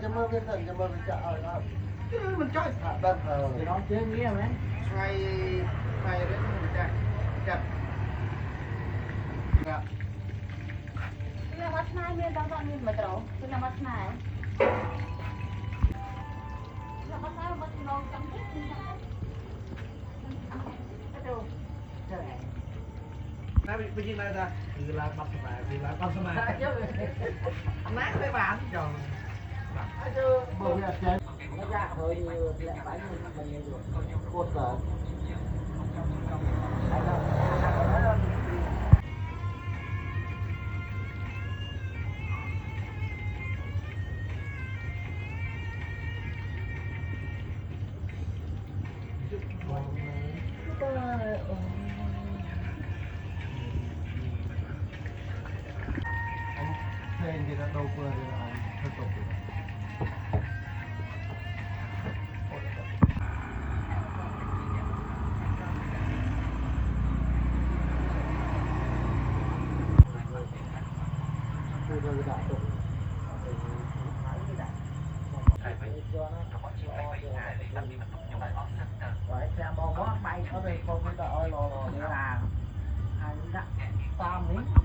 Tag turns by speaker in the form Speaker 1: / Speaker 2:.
Speaker 1: จะมาเป็นจะมาเป็นจะเอาครับมันจ้อยขาดแบบเดี๋ยวน้องเจ๊เงี้ยไหมใครเรื่องมันจะครับ
Speaker 2: Sila mas na niya daw sa amin matro. Sila mas na. Sila mas na mas no kampi. Aduh.
Speaker 1: น้าไปยิงอะไรจ้ะคือร้านบักสมัยคือร้านบักสมัยน้าไปบ้านจองบอกอยากเจ๊ไม่ยากเลยแหละไปมันอยู่โคตรเลย Anh thì đã đâu vừa thì anh thật tục rồi. Tôi rồi đã tục. Vậy xem bò quá bay có đây không biết là oi lò lò để là hai đã tam miếng